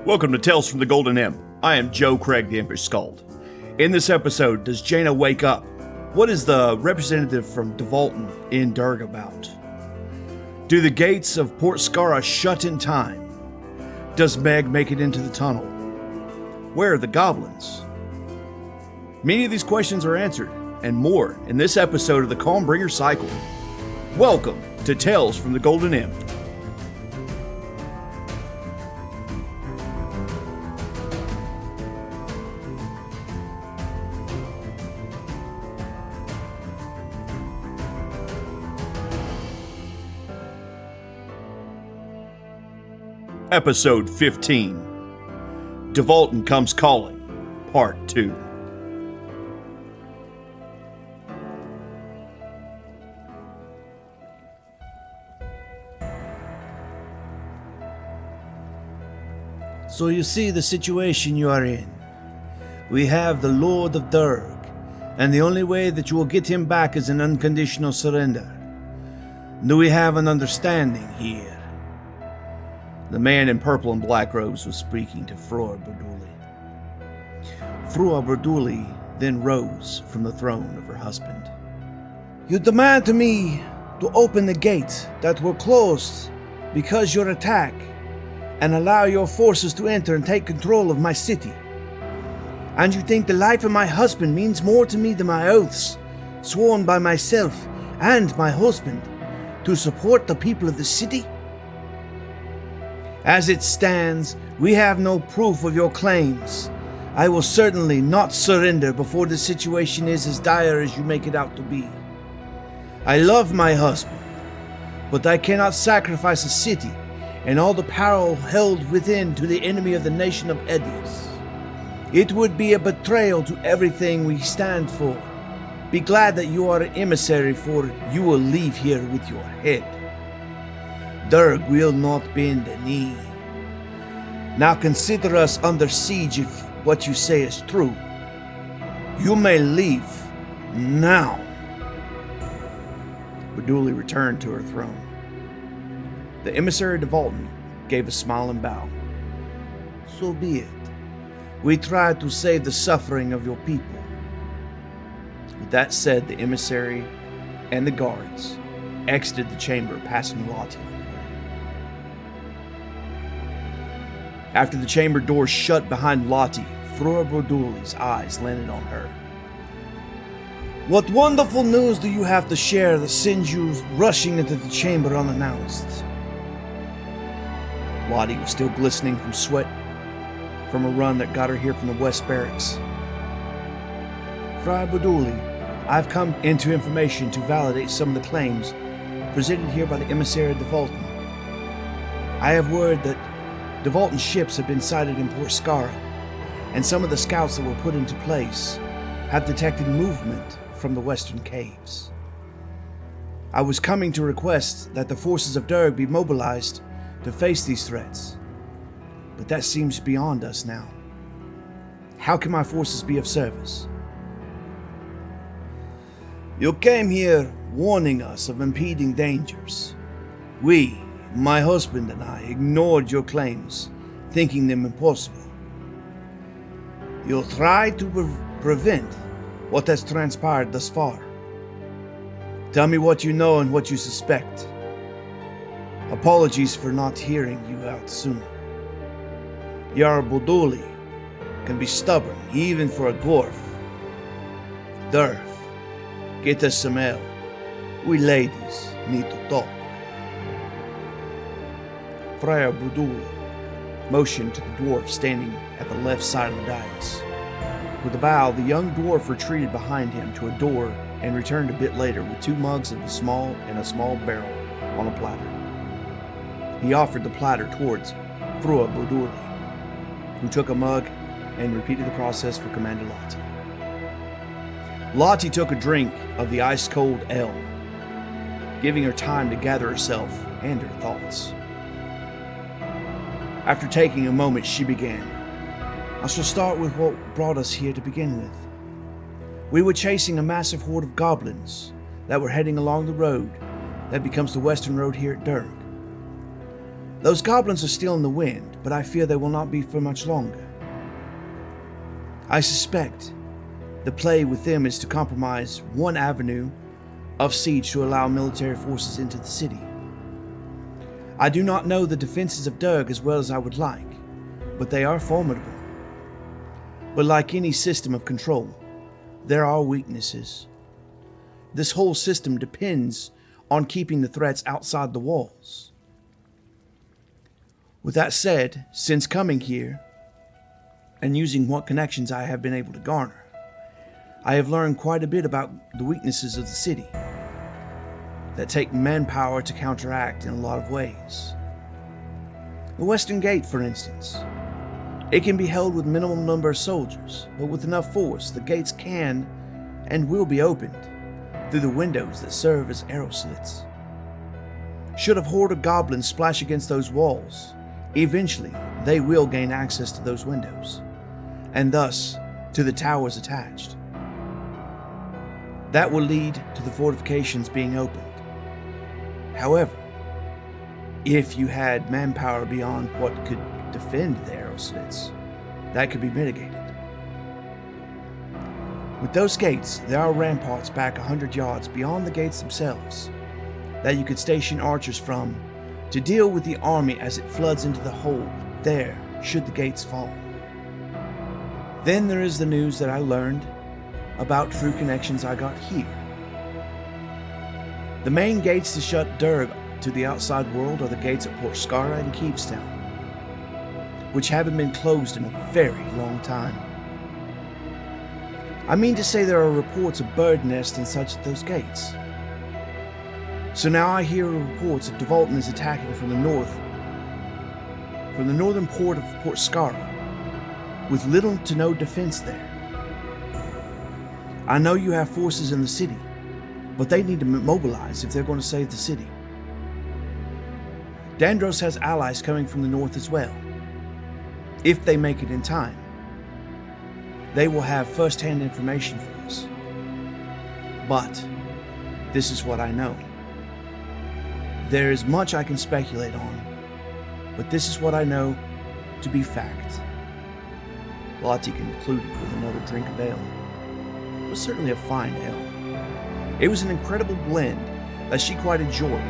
Welcome to Tales from the Golden Imp. I am Joe Craig, the Impish Skald. In this episode, does Jaina wake up? What is the representative from Devolton in Durg about? Do the gates of Port Skara shut in time? Does Meg make it into the tunnel? Where are the goblins? Many of these questions are answered, and more, in this episode of the Calmbringer Cycle. Welcome to Tales from the Golden Imp. Episode 15, Devolton Comes Calling, Part 2. So you see the situation you are in. We have the Lord of Durg, and the only way that you will get him back is an unconditional surrender. Do we have an understanding here? The man in purple and black robes was speaking to Frue Burduli. Frue Burduli then rose from the throne of her husband. You demand to me to open the gates that were closed because your attack, and allow your forces to enter and take control of my city. And you think the life of my husband means more to me than my oaths, sworn by myself and my husband, to support the people of the city? As it stands, we have no proof of your claims. I will certainly not surrender before the situation is as dire as you make it out to be. I love my husband, but I cannot sacrifice a city and all the power held within to the enemy of the nation of Eldos. It would be a betrayal to everything we stand for. Be glad that you are an emissary, for you will leave here with your head. Durg will not bend a knee. Now consider us under siege if what you say is true. You may leave now. Burduli returned to her throne. The emissary of Devolton gave a smile and bow. So be it. We tried to save the suffering of your people. With that said, the emissary and the guards exited the chamber, passing Lahti. After the chamber door shut behind Lahti, Frue Burduli's eyes landed on her. What wonderful news do you have to share that sends you rushing into the chamber unannounced? Lahti was still glistening from sweat from a run that got her here from the West Barracks. Frue Burduli, I've come into information to validate some of the claims presented here by the emissary of Devolton. I have word that Devolton ships have been sighted in Port Skara, and some of the scouts that were put into place have detected movement from the western caves. I was coming to request that the forces of Durg be mobilized to face these threats, but that seems beyond us now. How can my forces be of service? You came here warning us of impending dangers. We, my husband and I, ignored your claims, thinking them impossible. You'll try to prevent what has transpired thus far. Tell me what you know and what you suspect. Apologies for not hearing you out sooner. Jarl Burduli can be stubborn, even for a dwarf. Durf, get us some ale. We ladies need to talk. Frue Burduli motioned to the dwarf standing at the left side of the dais. With a bow, the young dwarf retreated behind him to a door and returned a bit later with 2 mugs of a small barrel on a platter. He offered the platter towards Frue Burduli, who took a mug and repeated the process for Commander Lahti. Lahti took a drink of the ice-cold ale, giving her time to gather herself and her thoughts. After taking a moment, she began. I shall start with what brought us here to begin with. We were chasing a massive horde of goblins that were heading along the road that becomes the western road here at Durg. Those goblins are still in the wind, but I fear they will not be for much longer. I suspect the play with them is to compromise one avenue of siege to allow military forces into the city. I do not know the defenses of Durg as well as I would like, but they are formidable. But like any system of control, there are weaknesses. This whole system depends on keeping the threats outside the walls. With that said, since coming here, and using what connections I have been able to garner, I have learned quite a bit about the weaknesses of the city that take manpower to counteract in a lot of ways. The Western Gate, for instance. It can be held with minimum number of soldiers, but with enough force, the gates can and will be opened through the windows that serve as arrow slits. Should a horde of goblins splash against those walls, eventually they will gain access to those windows, and thus to the towers attached. That will lead to the fortifications being opened. However, if you had manpower beyond what could defend the arrow slits, that could be mitigated. With those gates, there are ramparts back 100 yards beyond the gates themselves that you could station archers from to deal with the army as it floods into the hold there should the gates fall. Then there is the news that I learned about through connections I got here. The main gates to shut Durg to the outside world are the gates at Port Skara and Keevestown, which haven't been closed in a very long time. I mean to say there are reports of bird nests and such at those gates. So now I hear reports of Devolton is attacking from the northern port of Port Skara, with little to no defense there. I know you have forces in the city, but they need to mobilize if they're going to save the city. Dandros has allies coming from the north as well. If they make it in time, they will have first-hand information for us. But this is what I know. There is much I can speculate on, but this is what I know to be fact. Lahti concluded with another drink of ale. It was certainly a fine ale. It was an incredible blend that she quite enjoyed.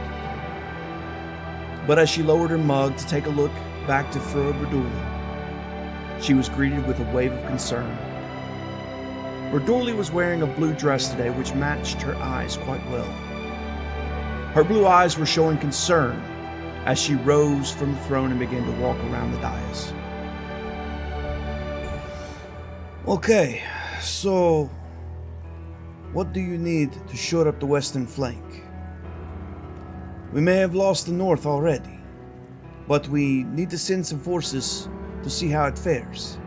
But as she lowered her mug to take a look back to Frue Burduli, she was greeted with a wave of concern. Burduli was wearing a blue dress today which matched her eyes quite well. Her blue eyes were showing concern as she rose from the throne and began to walk around the dais. Okay, so what do you need to shore up the western flank? We may have lost the north already, but we need to send some forces to see how it fares.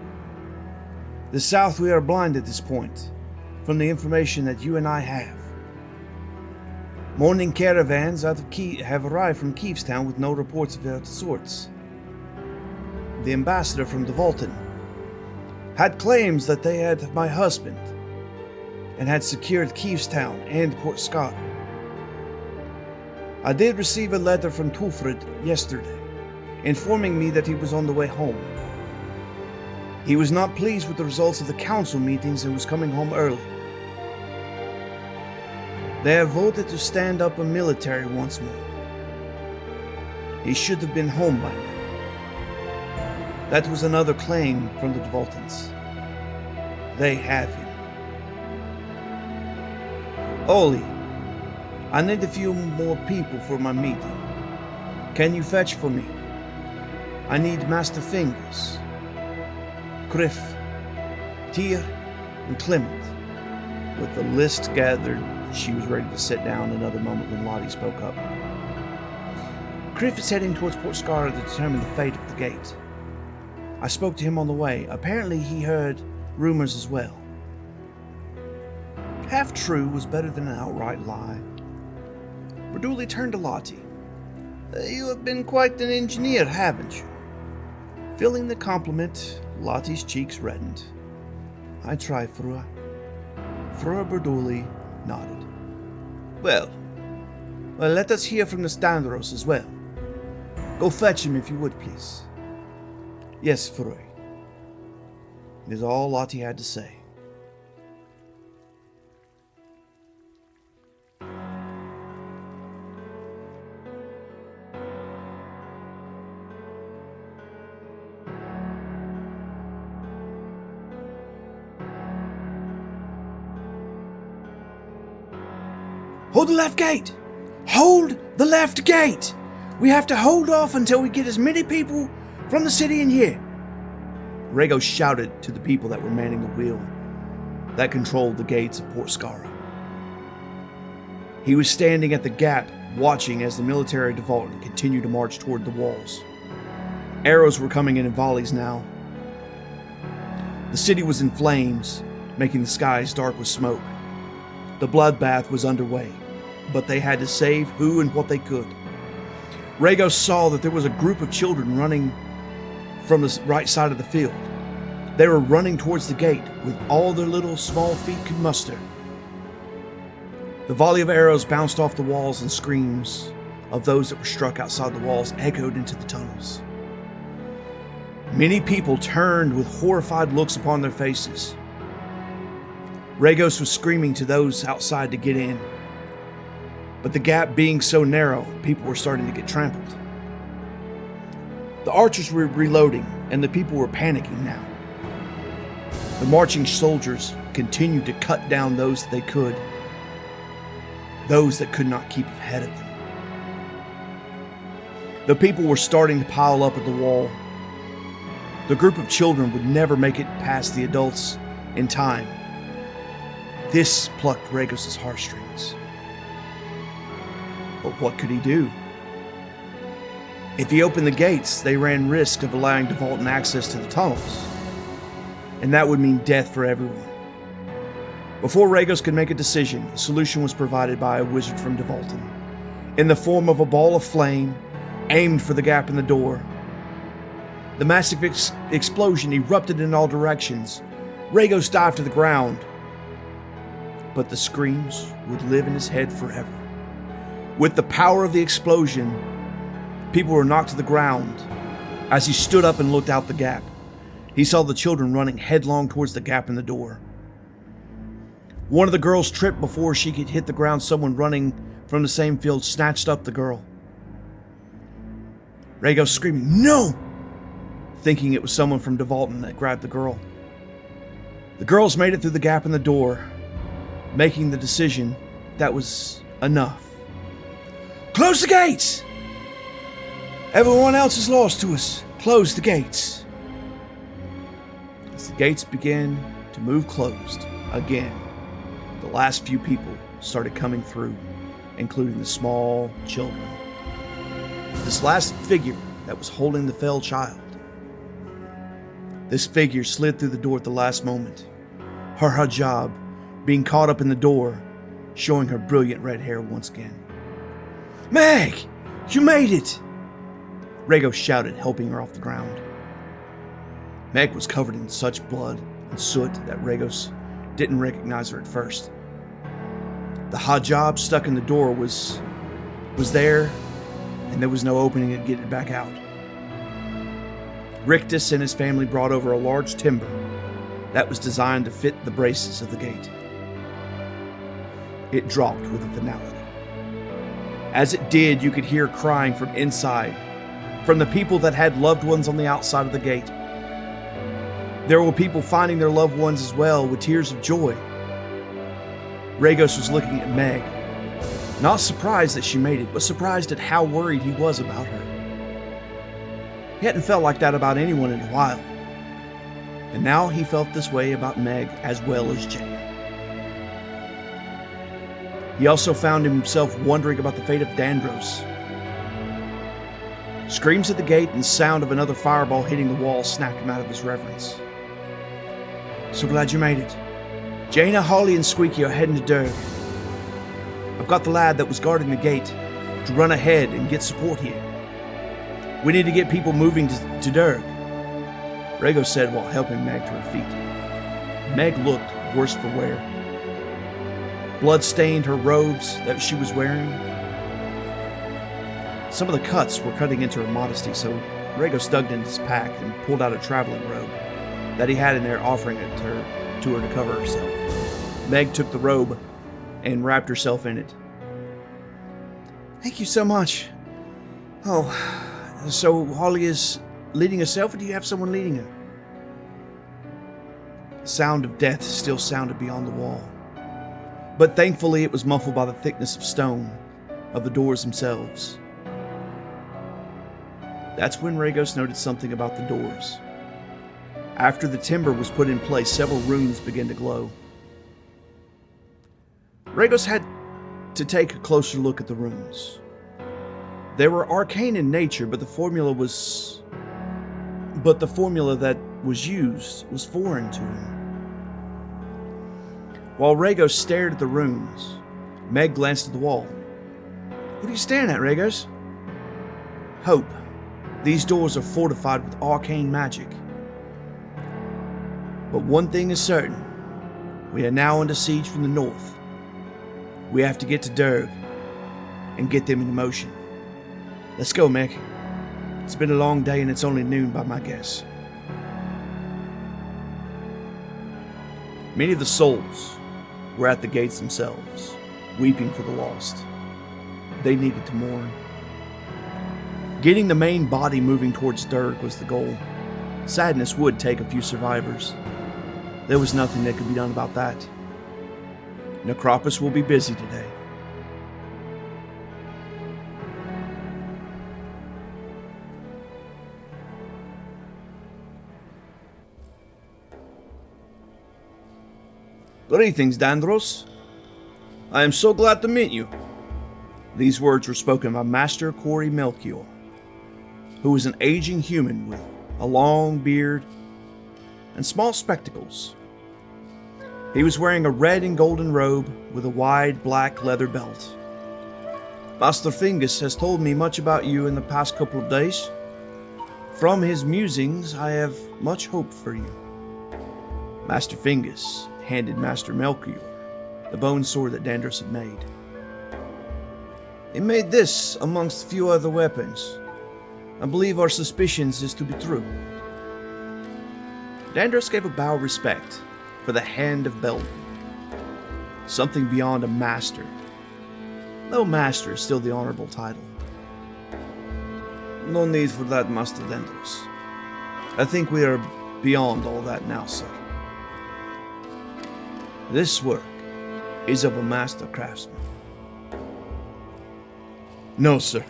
The south we are blind at this point, from the information that you and I have. Morning caravans have arrived from Keevestown with no reports of any sorts. The ambassador from Devolton had claims that they had my husband and had secured Keevestown and Port Skara. I did receive a letter from Turfrid yesterday, informing me that he was on the way home. He was not pleased with the results of the council meetings and was coming home early. They have voted to stand up a military once more. He should have been home by now. That was another claim from the Devoltons. They have him. Oli, I need a few more people for my meeting. Can you fetch for me? I need Master Fingus, Criff, Tyr, and Clement. With the list gathered, she was ready to sit down another moment when Lahti spoke up. Criff is heading towards Port Skara to determine the fate of the gate. I spoke to him on the way. Apparently he heard rumors as well. Half true was better than an outright lie. Burduli turned to Lahti. You have been quite an engineer, haven't you? Feeling the compliment, Lahti's cheeks reddened. I try, Frue. Frue Burduli nodded. Well, let us hear from the Dandros as well. Go fetch him if you would, please. Yes, Frue. It is all Lahti had to say. Hold the left gate! Hold the left gate! We have to hold off until we get as many people from the city in here. Regos shouted to the people that were manning the wheel that controlled the gates of Port Skara. He was standing at the gap, watching as the military of Devolton continued to march toward the walls. Arrows were coming in volleys now. The city was in flames, making the skies dark with smoke. The bloodbath was underway, but they had to save who and what they could. Regos saw that there was a group of children running from the right side of the field. They were running towards the gate with all their little small feet could muster. The volley of arrows bounced off the walls, and screams of those that were struck outside the walls echoed into the tunnels. Many people turned with horrified looks upon their faces. Regos was screaming to those outside to get in. But the gap being so narrow, people were starting to get trampled. The archers were reloading, and the people were panicking now. The marching soldiers continued to cut down those that they could, those that could not keep ahead of them. The people were starting to pile up at the wall. The group of children would never make it past the adults in time. This plucked Regos' heartstrings. But what could he do? If he opened the gates, they ran risk of allowing Devolton access to the tunnels, and that would mean death for everyone. Before Regos could make a decision, a solution was provided by a wizard from Devolton, in the form of a ball of flame aimed for the gap in the door. The massive explosion erupted in all directions. Regos dived to the ground, but the screams would live in his head forever. With the power of the explosion, people were knocked to the ground. As he stood up and looked out the gap, he saw the children running headlong towards the gap in the door. One of the girls tripped before she could hit the ground. Someone running from the same field snatched up the girl. Regos screaming, "No!" thinking it was someone from Devolton that grabbed the girl. The girls made it through the gap in the door, making the decision that was enough. Close the gates! Everyone else is lost to us. Close the gates. As the gates began to move closed again, the last few people started coming through, including the small children. This last figure that was holding the fell child. This figure slid through the door at the last moment, her hijab being caught up in the door, showing her brilliant red hair once again. Meg! You made it! Regos shouted, helping her off the ground. Meg was covered in such blood and soot that Regos didn't recognize her at first. The hijab stuck in the door was there, and there was no opening to get it back out. Rictus and his family brought over a large timber that was designed to fit the braces of the gate. It dropped with a finality. As it did, you could hear crying from inside, from the people that had loved ones on the outside of the gate. There were people finding their loved ones as well, with tears of joy. Regos was looking at Meg, not surprised that she made it, but surprised at how worried he was about her. He hadn't felt like that about anyone in a while, and now he felt this way about Meg as well as Jaina. He also found himself wondering about the fate of Dandros. Screams at the gate and sound of another fireball hitting the wall snapped him out of his reverence. So glad you made it. Jaina, Holly, and Squeaky are heading to Durg. I've got the lad that was guarding the gate to run ahead and get support here. We need to get people moving to Durg, Regos said while helping Meg to her feet. Meg looked worse for wear. Blood stained her robes that she was wearing. Some of the cuts were cutting into her modesty, so Regos dug into his pack and pulled out a traveling robe that he had in there, offering it to her to cover herself. Meg took the robe and wrapped herself in it. Thank you so much. Oh, so Holly is leading herself, or do you have someone leading her? The sound of death still sounded beyond the wall, but thankfully it was muffled by the thickness of stone of the doors themselves. That's when Regos noted something about the doors. After the timber was put in place, several runes began to glow. Regos had to take a closer look at the runes. They were arcane in nature, but the formula that was used was foreign to him. While Regos stared at the runes, Meg glanced at the wall. What are you staring at, Regos? Hope. These doors are fortified with arcane magic. But one thing is certain. We are now under siege from the north. We have to get to Durg and get them in motion. Let's go, Meg. It's been a long day and it's only noon by my guess. Many of the souls were at the gates themselves, weeping for the lost. They needed to mourn. Getting the main body moving towards Durg was the goal. Sadness would take a few survivors. There was nothing that could be done about that. Necropus will be busy today. Greetings, Dandros. I am so glad to meet you. These words were spoken by Master Corey Melchior, who was an aging human with a long beard and small spectacles. He was wearing a red and golden robe with a wide black leather belt. Master Fingus has told me much about you in the past couple of days. From his musings, I have much hope for you. Master Fingus handed Master Melchior the bone sword that Dandros had made. He made this amongst a few other weapons. I believe our suspicions is to be true. Dandros gave a bow of respect for the hand of Beldon. Something beyond a master. Though master is still the honorable title. No need for that, Master Dandros. I think we are beyond all that now, sir. This work is of a master craftsman. No, sir.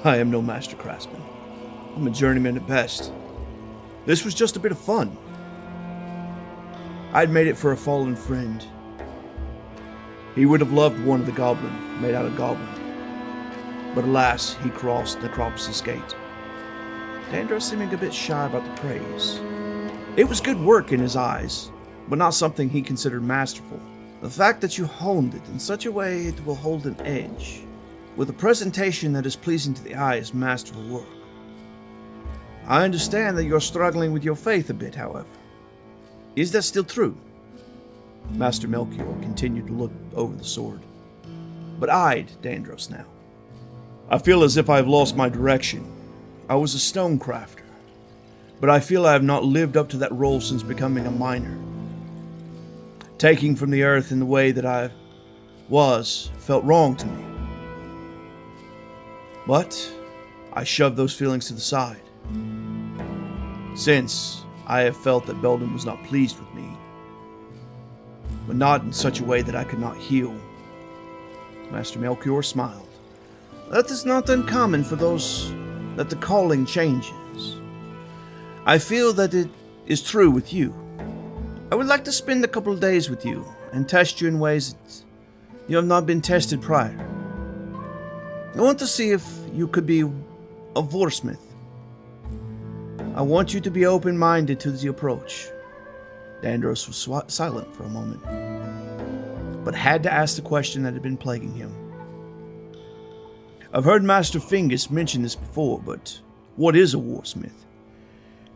I am no master craftsman. I'm a journeyman at best. This was just a bit of fun. I'd made it for a fallen friend. He would have loved one of the goblin made out of goblin. But alas, he crossed Necropus' gate. Dandros seeming a bit shy about the praise. It was good work in his eyes, but not something he considered masterful. The fact that you honed it in such a way it will hold an edge, with a presentation that is pleasing to the eye, is masterful work. I understand that you're struggling with your faith a bit, however. Is that still true? Master Melchior continued to look over the sword, but eyed Dandros now. I feel as if I have lost my direction. I was a stonecrafter, but I feel I have not lived up to that role since becoming a miner. Taking from the earth in the way that I was felt wrong to me. But I shoved those feelings to the side. Since I have felt that Beldon was not pleased with me, but not in such a way that I could not heal. Master Melchior smiled. That is not uncommon for those that the calling changes. I feel that it is true with you. I would like to spend a couple of days with you and test you in ways that you have not been tested prior. I want to see if you could be a Vorsmith. I want you to be open-minded to the approach. Dandros was silent for a moment, but had to ask the question that had been plaguing him. I've heard Master Fingus mention this before, but what is a warsmith?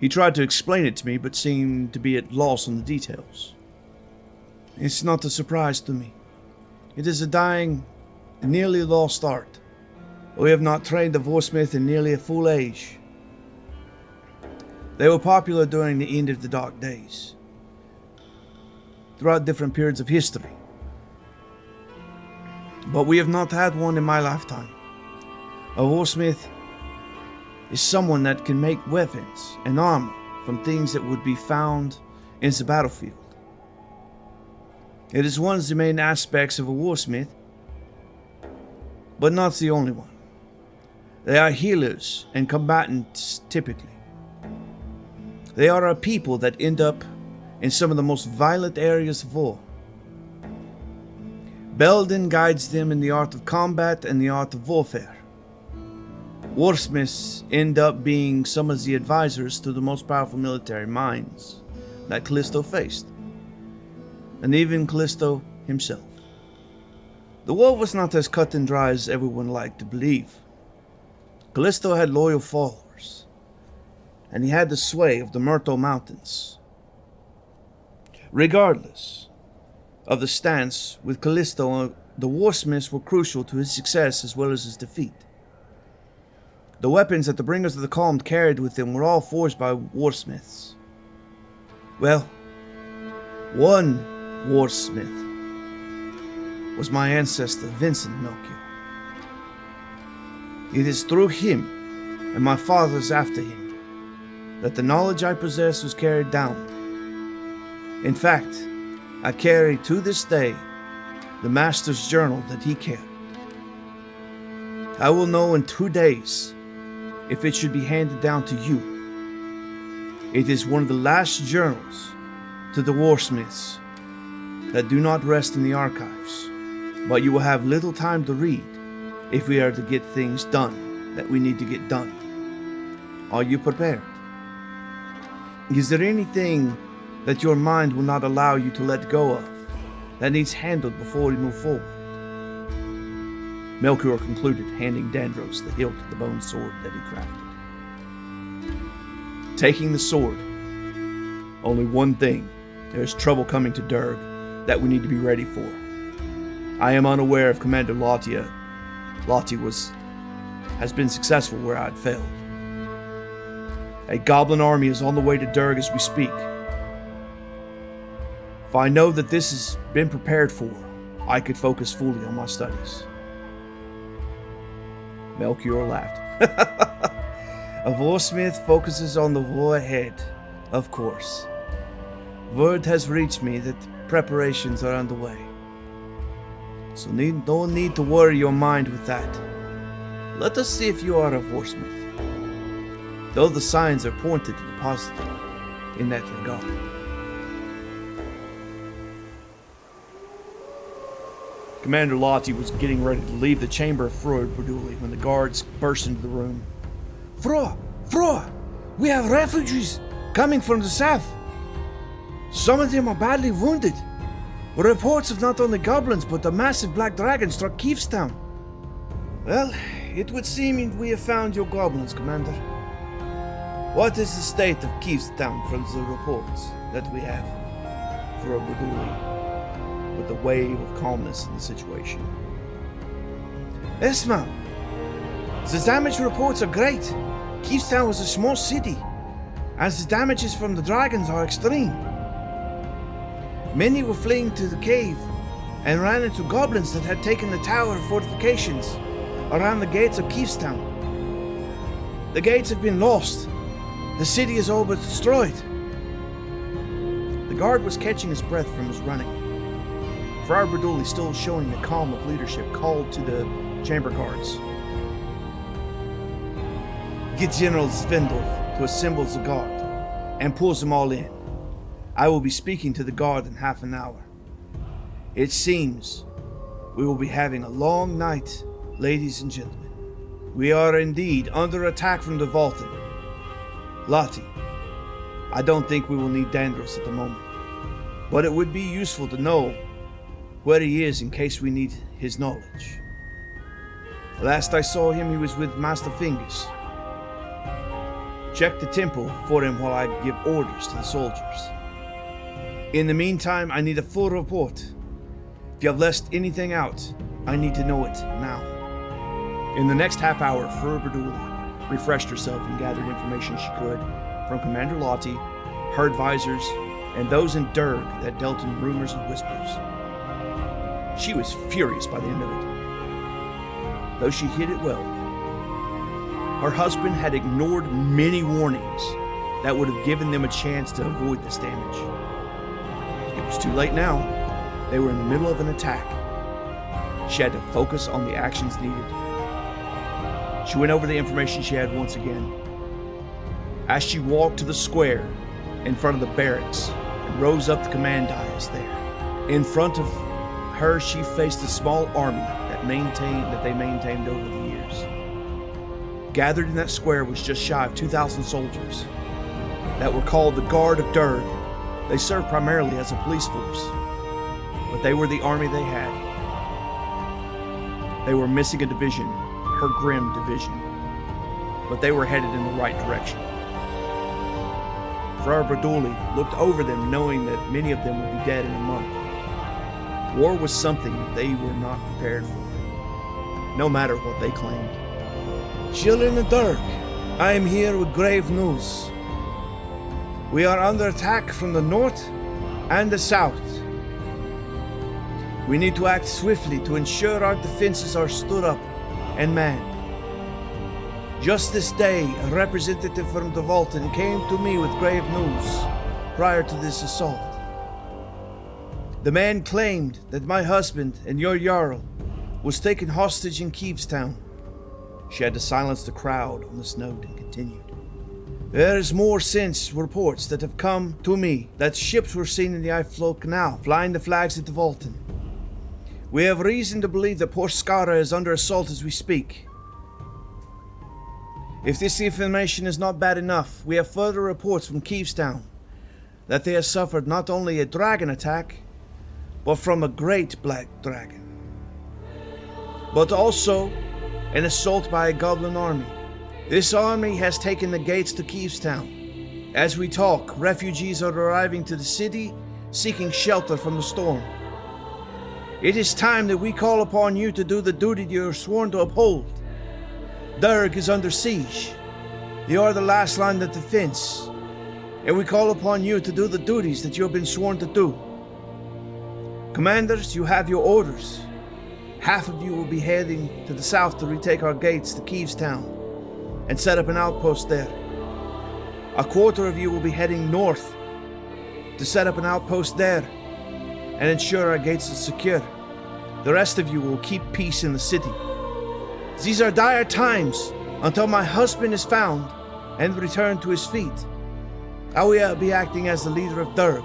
He tried to explain it to me, but seemed to be at loss on the details. It's not a surprise to me. It is a dying, nearly lost art. We have not trained a Vorsmith in nearly a full age. They were popular during the end of the Dark Days, throughout different periods of history. But we have not had one in my lifetime. A Vorsmith is someone that can make weapons and armor from things that would be found in the battlefield. It is one of the main aspects of a Warsmith, but not the only one. They are healers and combatants typically. They are a people that end up in some of the most violent areas of war. Beldon guides them in the art of combat and the art of warfare. Warsmiths end up being some of the advisors to the most powerful military minds that Callisto faced, and even Callisto himself. The war was not as cut and dry as everyone liked to believe. Callisto had loyal followers, and he had the sway of the Myrtle Mountains. Regardless of the stance with Callisto, the Warsmiths were crucial to his success as well as his defeat. The weapons that the Bringers of the Calm carried with them were all forged by Warsmiths. Well, one Warsmith was my ancestor Vincent Melchior. It is through him, and my fathers after him, that the knowledge I possess was carried down. In fact, I carry to this day the Master's journal that he carried. I will know in 2 days if it should be handed down to you. It is one of the last journals to the Warsmiths that do not rest in the archives, but you will have little time to read if we are to get things done that we need to get done. Are you prepared? Is there anything that your mind will not allow you to let go of that needs handled before we move forward? Melchior concluded, handing Dandros the hilt of the bone sword that he crafted. Taking the sword. Only one thing. There is trouble coming to Durg that we need to be ready for. I am unaware if Commander Lahti has been successful where I had failed. A goblin army is on the way to Durg as we speak. If I know that this has been prepared for, I could focus fully on my studies. Melchior laughed. A Warsmith focuses on the war ahead, of course. Word has reached me that preparations are underway. So no need to worry your mind with that. Let us see if you are a Warsmith. Though the signs are pointed to the positive in that regard. Commander Lahti was getting ready to leave the chamber of Frue at Burduli when the guards burst into the room. Frue! We have refugees coming from the south. Some of them are badly wounded. Reports of not only goblins, but a massive black dragon struck Kheasurid. Well, it would seem we have found your goblins, Commander. What is the state of Kheasurid from the reports that we have? For Burduli, with a wave of calmness in the situation. Esmine, the damage reports are great. Kheasurid was a small city, as the damages from the dragons are extreme. Many were fleeing to the cave and ran into goblins that had taken the tower fortifications around the gates of Kheasurid. The gates have been lost. The city is all but destroyed. The guard was catching his breath from his running. Friar Burduli, still showing the calm of leadership, called to the chamber guards. Get General Svendorf to assemble the guard and pulls them all in. I will be speaking to the guard in half an hour. It seems we will be having a long night, ladies and gentlemen. We are indeed under attack from the Voltan. Lahti, I don't think we will need Dandros at the moment, but it would be useful to know where he is in case we need his knowledge. Last I saw him, he was with Master Fingus. Check the temple for him while I give orders to the soldiers. In the meantime, I need a full report. If you have left anything out, I need to know it now. In the next half hour, Frue Burduli refreshed herself and gathered information she could from Commander Lahti, her advisors, and those in Durg that dealt in rumors and whispers. She was furious by the end of it, though she hid it well. Her husband had ignored many warnings that would have given them a chance to avoid this damage. It was too late now. They were in the middle of an attack. She had to focus on the actions needed. She went over the information she had once again. As she walked to the square in front of the barracks and rose up the command dais there, in front of her she faced a small army that they maintained over the years. Gathered in that square was just shy of 2,000 soldiers that were called the Guard of Durg. They served primarily as a police force, but they were the army they had. They were missing a division, her Grim division, but they were headed in the right direction. Frue Burduli looked over them, knowing that many of them would be dead in a month. War was something that they were not prepared for, no matter what they claimed. Children of Durg, I am here with grave news. We are under attack from the north and the south. We need to act swiftly to ensure our defenses are stood up and manned. Just this day, a representative from Devolton came to me with grave news prior to this assault. The man claimed that my husband and your Jarl was taken hostage in Keevestown. She had to silence the crowd on this note and continued. There is more since reports that have come to me that ships were seen in the Iflow Canal flying the flags at Devolton. We have reason to believe that Port Skara is under assault as we speak. If this information is not bad enough, we have further reports from Keevestown that they have suffered not only a dragon attack, but from a great black dragon, but also an assault by a goblin army. This army has taken the gates to Keevestown. As we talk, refugees are arriving to the city, seeking shelter from the storm. It is time that we call upon you to do the duty you are sworn to uphold. Durg is under siege. You are the last line of defense, and we call upon you to do the duties that you have been sworn to do. Commanders, you have your orders. Half of you will be heading to the south to retake our gates to Keevestown and set up an outpost there. A quarter of you will be heading north to set up an outpost there and ensure our gates are secure. The rest of you will keep peace in the city. These are dire times until my husband is found and returned to his feet. I will be acting as the leader of Durg.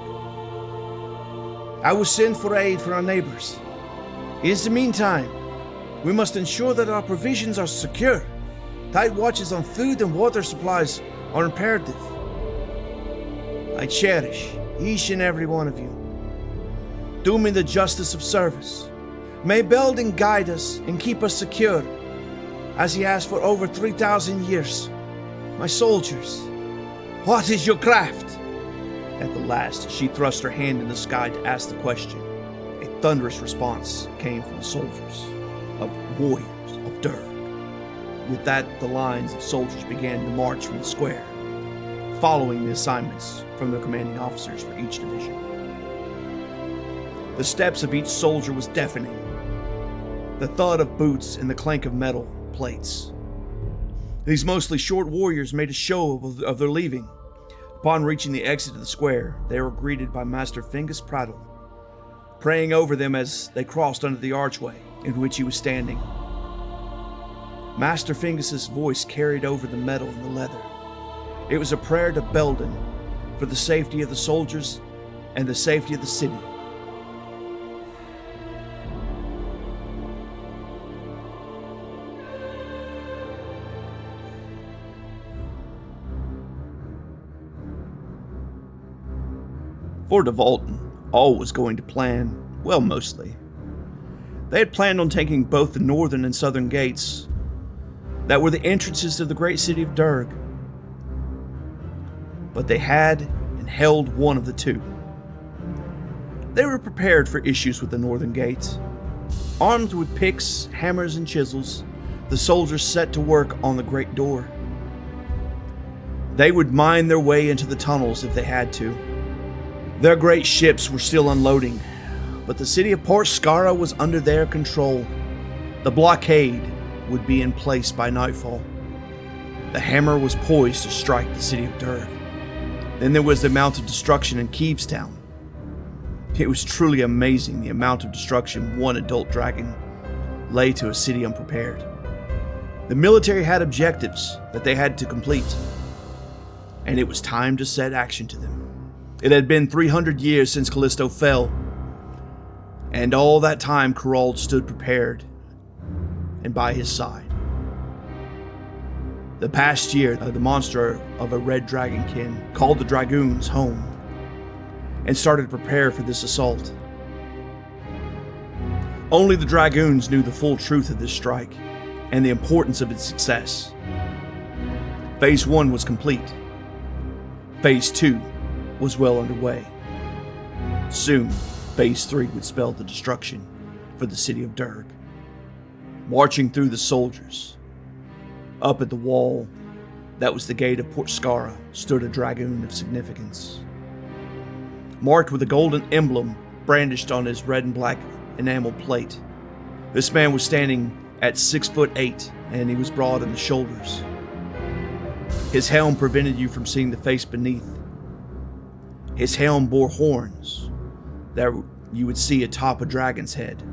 I will send for aid from our neighbors. In the meantime, we must ensure that our provisions are secure. Tight watches on food and water supplies are imperative. I cherish each and every one of you. Do me the justice of service. May Beldon guide us and keep us secure, as he has for over 3,000 years. My soldiers, what is your craft? At the last, she thrust her hand in the sky to ask the question. A thunderous response came from the soldiers, of warriors of Durg. With that, the lines of soldiers began to march from the square, following the assignments from the commanding officers for each division. The steps of each soldier was deafening. The thud of boots and the clank of metal plates. These mostly short warriors made a show of their leaving. Upon reaching the exit of the square, they were greeted by Master Fingus Prattle, praying over them as they crossed under the archway in which he was standing. Master Fingus's voice carried over the metal and the leather. It was a prayer to Beldon for the safety of the soldiers and the safety of the city. For Devolton, all was going to plan, well, mostly. They had planned on taking both the northern and southern gates that were the entrances to the great city of Durg. But they had and held one of the two. They were prepared for issues with the northern gate. Armed with picks, hammers, and chisels, the soldiers set to work on the great door. They would mine their way into the tunnels if they had to. Their great ships were still unloading, but the city of Port Skara was under their control. The blockade would be in place by nightfall. The hammer was poised to strike the city of Durg. Then there was the amount of destruction in Keevestown. It was truly amazing the amount of destruction one adult dragon lay to a city unprepared. The military had objectives that they had to complete, and it was time to set action to them. It had been 300 years since Callisto fell, and all that time Kheasurid stood prepared and by his side. The past year, the monster of a red dragonkin called the Dragoons home and started to prepare for this assault. Only the Dragoons knew the full truth of this strike and the importance of its success. Phase 1 was complete. Phase 2 was well underway. Soon, Phase 3 would spell the destruction for the city of Durg. Marching through the soldiers, up at the wall that was the gate of Port Skara, stood a dragoon of significance. Marked with a golden emblem brandished on his red and black enamel plate. This man was standing at 6'8", and he was broad in the shoulders. His helm prevented you from seeing the face beneath. His helm bore horns that you would see atop a dragon's head.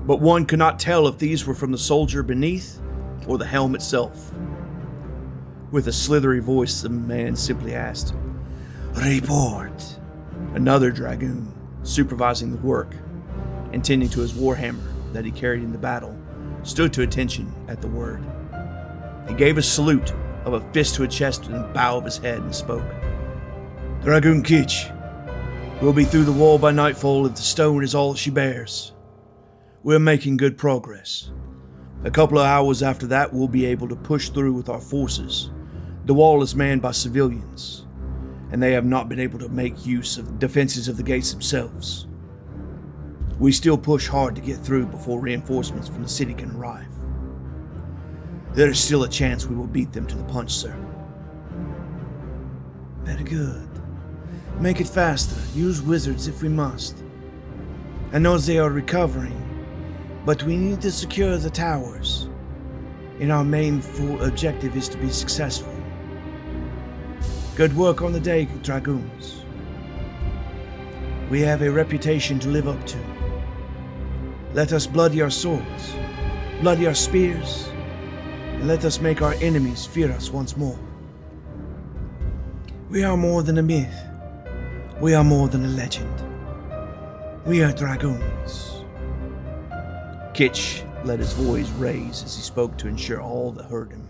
But one could not tell if these were from the soldier beneath or the helm itself. With a slithery voice, the man simply asked, "Report." Another dragoon, supervising the work and tending to his warhammer that he carried in the battle, stood to attention at the word. He gave a salute of a fist to a chest and a bow of his head and spoke. "Dragoon Kitch, we'll be through the wall by nightfall if the stone is all she bears. We're making good progress. A couple of hours after that, we'll be able to push through with our forces. The wall is manned by civilians, and they have not been able to make use of the defenses of the gates themselves. We still push hard to get through before reinforcements from the city can arrive. There is still a chance we will beat them to the punch, sir." Very good. Make it faster. Use wizards if we must. I know they are recovering, but we need to secure the towers, and our main full objective is to be successful. Good work on the day, Dragoons. We have a reputation to live up to. Let us bloody our swords, bloody our spears, and let us make our enemies fear us once more. We are more than a myth. We are more than a legend. We are dragoons. Kitch let his voice raise as he spoke to ensure all that heard him.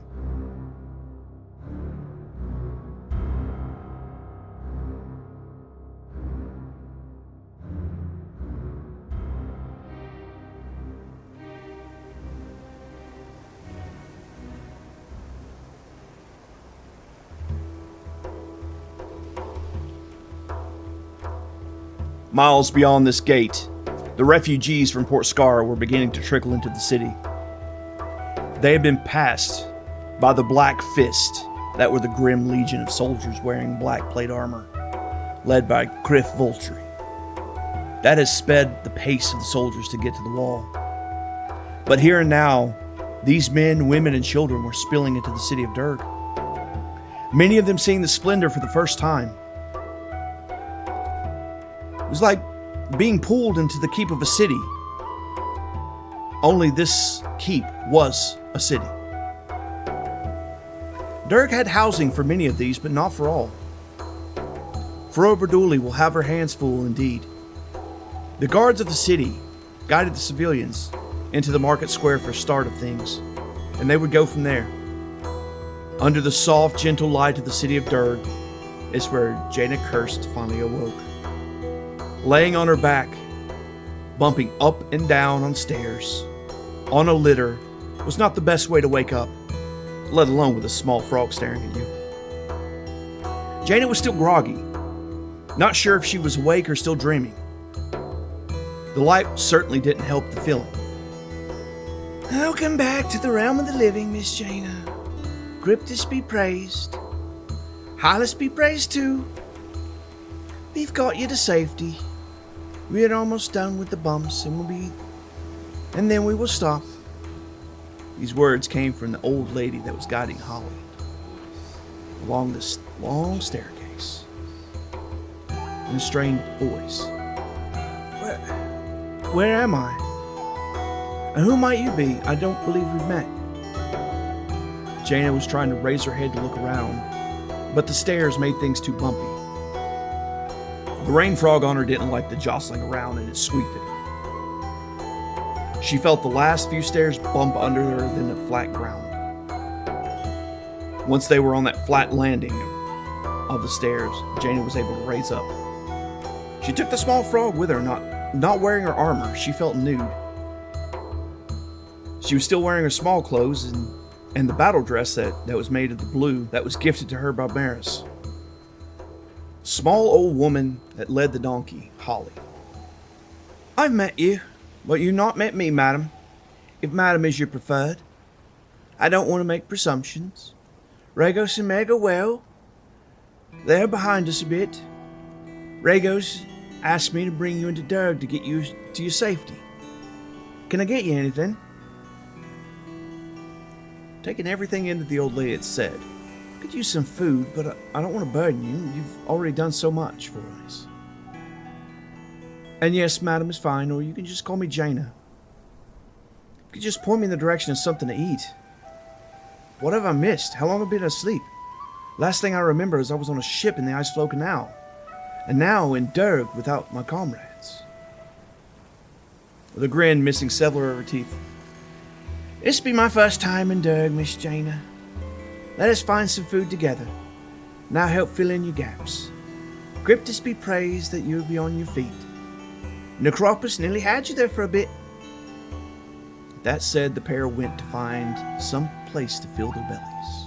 Miles beyond this gate, the refugees from Port Skara were beginning to trickle into the city. They had been passed by the Black Fist, that were the grim legion of soldiers wearing black plate armor, led by Criff Voltry. That has sped the pace of the soldiers to get to the wall. But here and now, these men, women, and children were spilling into the city of Durg. Many of them seeing the splendor for the first time. It was like being pulled into the keep of a city. Only this keep was a city. Durg had housing for many of these, but not for all. Frue Burduli will have her hands full indeed. The guards of the city guided the civilians into the market square for start of things, and they would go from there. Under the soft, gentle light of the city of Durg is where Jaina Krist finally awoke. Laying on her back, bumping up and down on stairs, on a litter, was not the best way to wake up, let alone with a small frog staring at you. Jaina was still groggy, not sure if she was awake or still dreaming. The light certainly didn't help the feeling. Welcome back to the realm of the living, Miss Jaina. Cryptus be praised. Halis be praised too. We've got you to safety. We're almost done with the bumps, and then we will stop. These words came from the old lady that was guiding Holly along this long staircase in a strained voice. Where am I? And who might you be? I don't believe we've met. Jaina was trying to raise her head to look around, but the stairs made things too bumpy. The rain frog on her didn't like the jostling around, and it squeaked at her. She felt the last few stairs bump under her, then the flat ground. Once they were on that flat landing of the stairs, Jaina was able to raise up. She took the small frog with her, not wearing her armor. She felt nude. She was still wearing her small clothes and the battle dress that was made of the blue that was gifted to her by Maris. Small old woman that led the donkey, Holly. I've met you, but you've not met me, madam. If madam is your preferred. I don't want to make presumptions. Regos and Meg are well. They're behind us a bit. Regos asked me to bring you into Durg to get you to your safety. Can I get you anything? Taking everything in that the old lady had said. Could use some food, but I don't want to burden you. You've already done so much for us. And yes, madam is fine, or you can just call me Jaina. You could just point me in the direction of something to eat. What have I missed? How long have I been asleep? Last thing I remember is I was on a ship in the Ice Flow Canal, and now in Durg without my comrades. With a grin missing several of her teeth. This be my first time in Durg, Miss Jaina. Let us find some food together, and I'll help fill in your gaps. Cryptus be praised that you'll be on your feet. Necropus nearly had you there for a bit. That said, the pair went to find some place to fill their bellies.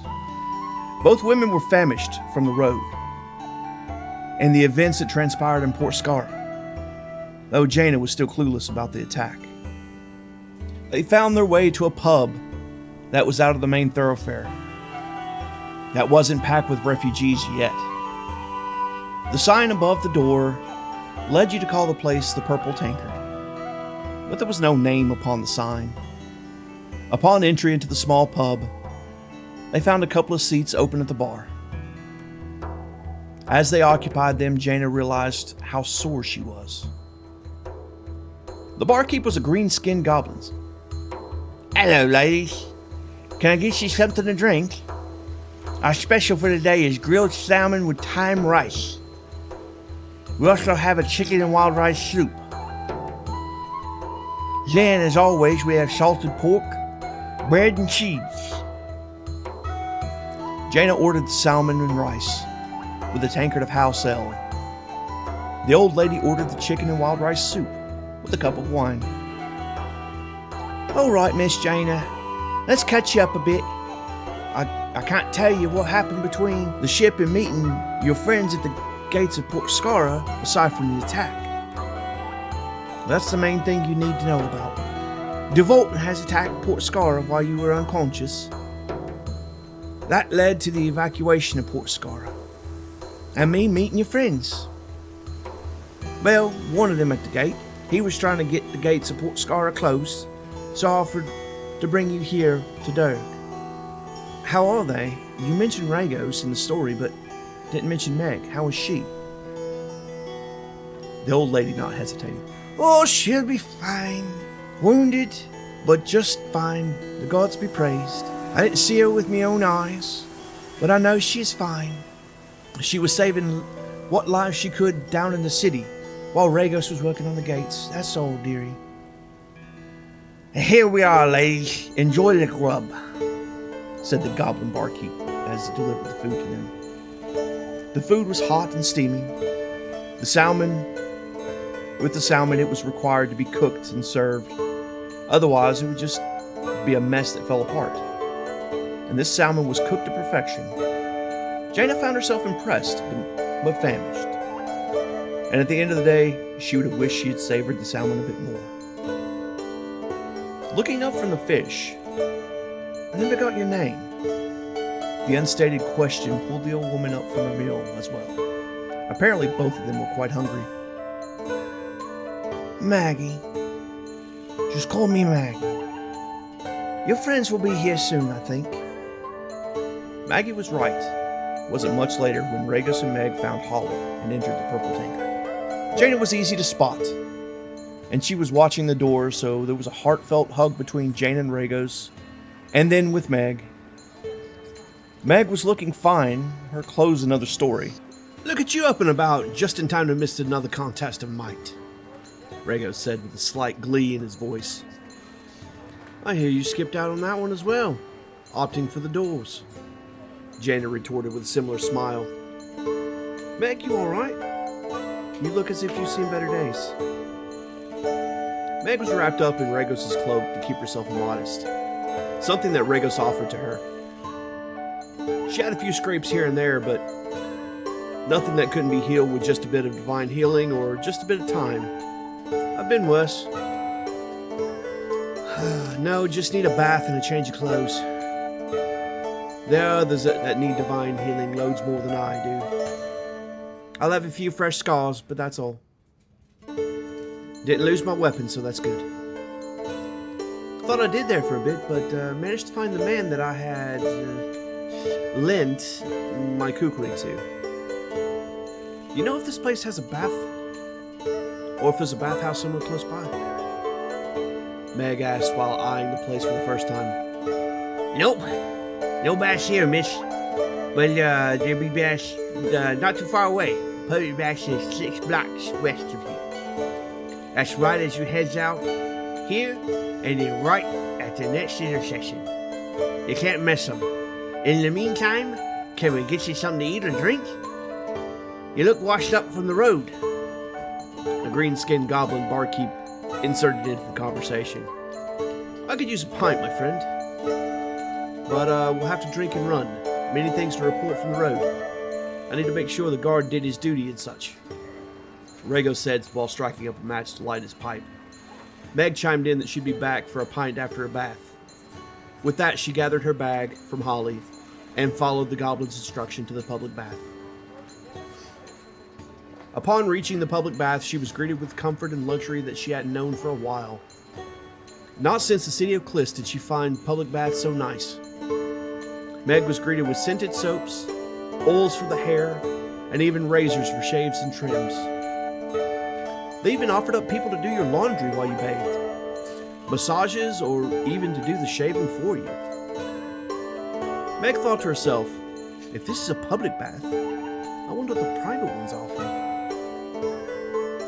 Both women were famished from the road and the events that transpired in Port Skara, though Jaina was still clueless about the attack. They found their way to a pub that was out of the main thoroughfare, that wasn't packed with refugees yet. The sign above the door led you to call the place the Purple Tankard, but there was no name upon the sign. Upon entry into the small pub, they found a couple of seats open at the bar. As they occupied them, Jaina realized how sore she was. The barkeep was a green-skinned goblin. Hello, ladies. Can I get you something to drink? Our special for today is grilled salmon with thyme rice. We also have a chicken and wild rice soup. Then, as always, we have salted pork, bread, and cheese. Jaina ordered the salmon and rice with a tankard of house ale. The old lady ordered the chicken and wild rice soup with a cup of wine. All right, Miss Jaina. Let's catch you up a bit. I can't tell you what happened between the ship and meeting your friends at the gates of Port Skara, aside from the attack. That's the main thing you need to know about. Devolton has attacked Port Skara while you were unconscious. That led to the evacuation of Port Skara, and me meeting your friends. Well, one of them at the gate. He was trying to get the gates of Port Skara closed, so I offered to bring you here to Durg. How are they? You mentioned Regos in the story, but didn't mention Meg. How is she? The old lady not hesitating. Oh, she'll be fine. Wounded, but just fine. The gods be praised. I didn't see her with my own eyes, but I know she's fine. She was saving what lives she could down in the city while Regos was working on the gates. That's all, dearie. And here we are, ladies. Enjoy the grub, said the goblin barkeep as he delivered the food to them. The food was hot and steaming. With the salmon, it was required to be cooked and served. Otherwise, it would just be a mess that fell apart. And this salmon was cooked to perfection. Jaina found herself impressed, but famished. And at the end of the day, she would have wished she had savored the salmon a bit more. Looking up from the fish, I never got your name. The unstated question pulled the old woman up from her meal as well. Apparently both of them were quite hungry. Maggie. Just call me Maggie. Your friends will be here soon, I think. Maggie was right. It wasn't much later when Regos and Meg found Holly and entered the purple tanker. Jaina was easy to spot, and she was watching the door, so there was a heartfelt hug between Jaina and Regos, and then with Meg. Meg was looking fine, her clothes another story. Look at you up and about, just in time to miss another contest of might, Regos said with a slight glee in his voice. I hear you skipped out on that one as well, opting for the doors. Jaina retorted with a similar smile. Meg, you alright? You look as if you've seen better days. Meg was wrapped up in Regos' cloak to keep herself modest, something that Regos offered to her. She had a few scrapes here and there, but nothing that couldn't be healed with just a bit of divine healing or just a bit of time. I've been worse. No, just need a bath and a change of clothes. There are others that need divine healing loads more than I do. I'll have a few fresh scars, but that's all. Didn't lose my weapon, so that's good. Thought I did there for a bit, but managed to find the man that I had lent my kukri to. You know if this place has a bath? Or if there's a bathhouse somewhere close by? Meg asked while eyeing the place for the first time. Nope. No baths here, miss. But there'll be baths not too far away. Public baths is 6 blocks west of here. That's right as you heads out here, and then right at the next intersection. You can't miss them. In the meantime, can we get you something to eat or drink? You look washed up from the road. A green-skinned goblin barkeep inserted into the conversation. I could use a pint, my friend. But we'll have to drink and run. Many things to report from the road. I need to make sure the guard did his duty and such. Regos said while striking up a match to light his pipe. Meg chimed in that she'd be back for a pint after a bath. With that, she gathered her bag from Holly and followed the goblin's instruction to the public bath. Upon reaching the public bath, she was greeted with comfort and luxury that she hadn't known for a while. Not since the city of Clist did she find public baths so nice. Meg was greeted with scented soaps, oils for the hair, and even razors for shaves and trims. They even offered up people to do your laundry while you bathed, massages, or even to do the shaving for you. Meg thought to herself, if this is a public bath, I wonder what the private ones offer.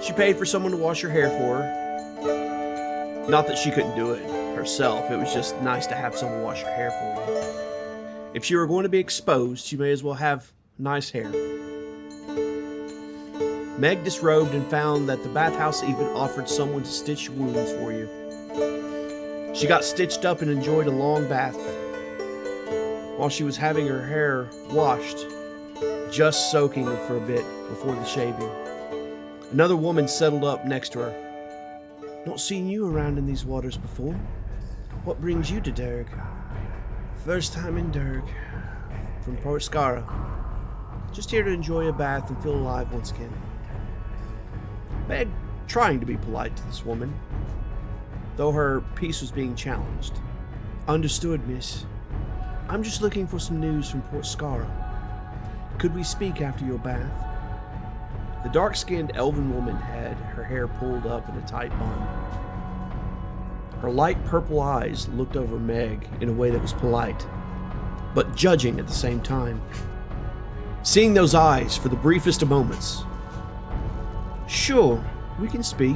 She paid for someone to wash her hair for her. Not that she couldn't do it herself, it was just nice to have someone wash her hair for you. If she were going to be exposed, she may as well have nice hair. Meg disrobed and found that the bathhouse even offered someone to stitch wounds for you. She got stitched up and enjoyed a long bath. While she was having her hair washed, just soaking for a bit before the shaving, another woman settled up next to her. Not seen you around in these waters before. What brings you to Derg? First time in Derg. From Port Skara. Just here to enjoy a bath and feel alive once again. Meg trying to be polite to this woman, though her peace was being challenged. Understood, miss. I'm just looking for some news from Port Skara. Could we speak after your bath? The dark-skinned elven woman had her hair pulled up in a tight bun. Her light purple eyes looked over Meg in a way that was polite, but judging at the same time. Seeing those eyes for the briefest of moments. Sure, we can speak.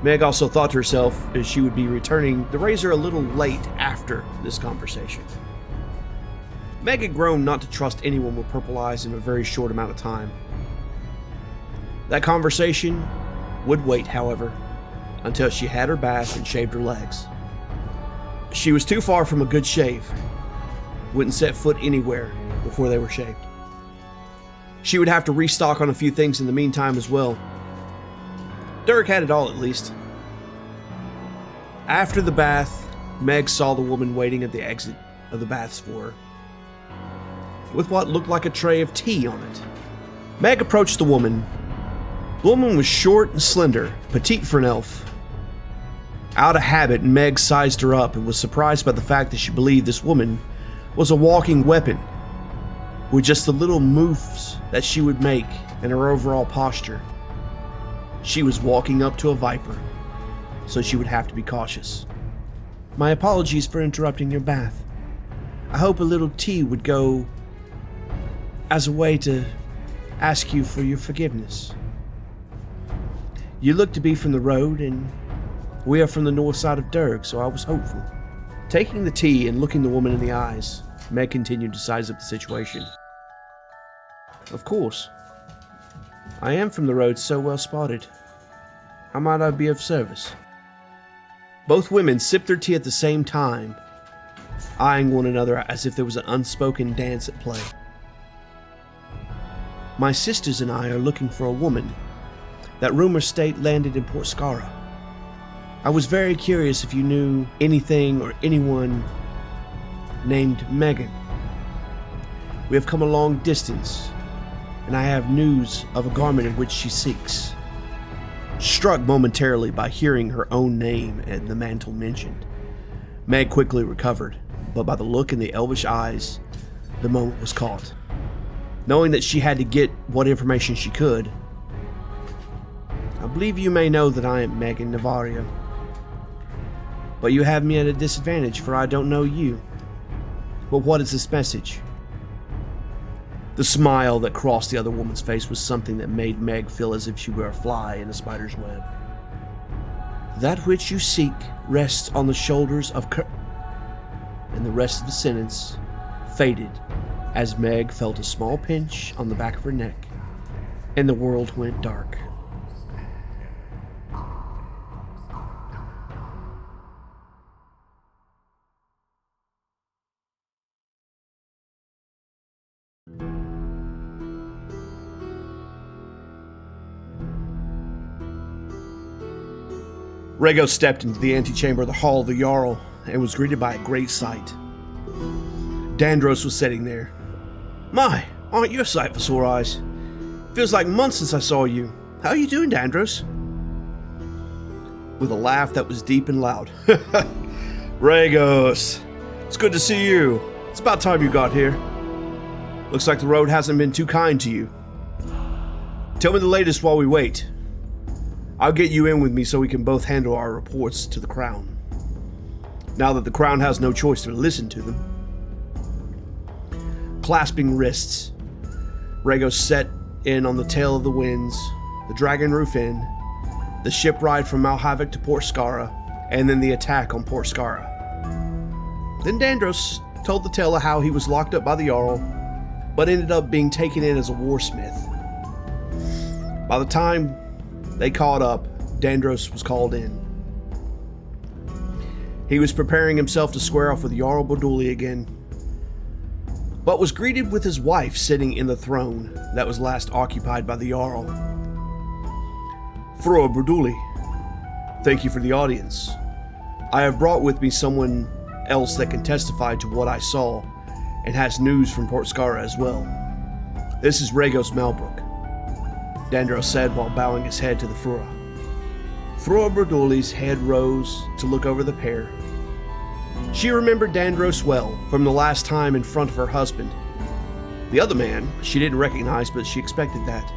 Meg also thought to herself as she would be returning the razor a little late after this conversation. Meg had grown not to trust anyone with purple eyes in a very short amount of time. That conversation would wait, however, until she had her bath and shaved her legs. She was too far from a good shave. Wouldn't set foot anywhere before they were shaved. She would have to restock on a few things in the meantime as well. Derg had it all, at least. After the bath, Meg saw the woman waiting at the exit of the baths for her, with what looked like a tray of tea on it. Meg approached the woman. The woman was short and slender, petite for an elf. Out of habit, Meg sized her up and was surprised by the fact that she believed this woman was a walking weapon, with just the little moves that she would make and her overall posture. She was walking up to a viper, so she would have to be cautious. My apologies for interrupting your bath. I hope a little tea would go as a way to ask you for your forgiveness. You look to be from the road, and we are from the north side of Durg, so I was hopeful. Taking the tea and looking the woman in the eyes, Meg continued to size up the situation. Of course. I am from the road, so well spotted. How might I be of service? Both women sipped their tea at the same time, eyeing one another as if there was an unspoken dance at play. My sisters and I are looking for a woman that rumor state landed in Port Skara. I was very curious if you knew anything or anyone named Megan. We have come a long distance, and I have news of a garment in which she seeks. Struck momentarily by hearing her own name and the mantle mentioned, Meg quickly recovered, but by the look in the elvish eyes, the moment was caught. Knowing that she had to get what information she could, I believe you may know that I am Megan Nevarro, but you have me at a disadvantage, for I don't know you. But what is this message? The smile that crossed the other woman's face was something that made Meg feel as if she were a fly in a spider's web. That which you seek rests on the shoulders of and the rest of the sentence faded as Meg felt a small pinch on the back of her neck, and the world went dark. Regos stepped into the antechamber of the Hall of the Jarl and was greeted by a great sight. Dandros was sitting there. My, aren't you a sight for sore eyes? Feels like months since I saw you. How are you doing, Dandros? With a laugh that was deep and loud. Regos, it's good to see you. It's about time you got here. Looks like the road hasn't been too kind to you. Tell me the latest while we wait. I'll get you in with me so we can both handle our reports to the Crown. Now that the Crown has no choice to listen to them. Clasping wrists, Regos set in on the tail of the winds, the Dragon Roof Inn, the ship ride from Malhavik to Port Skara, and then the attack on Port Skara. Then Dandros told the tale of how he was locked up by the Jarl, but ended up being taken in as a warsmith. By the time they caught up, Dandros was called in. He was preparing himself to square off with Jarl Burduli again, but was greeted with his wife sitting in the throne that was last occupied by the Jarl. Frue Burduli, thank you for the audience. I have brought with me someone else that can testify to what I saw and has news from Port Skara as well. This is Regos Malbroach, Dandros said while bowing his head to the Frue. Frue Burduli's head rose to look over the pair. She remembered Dandros well from the last time in front of her husband. The other man she didn't recognize, but she expected that.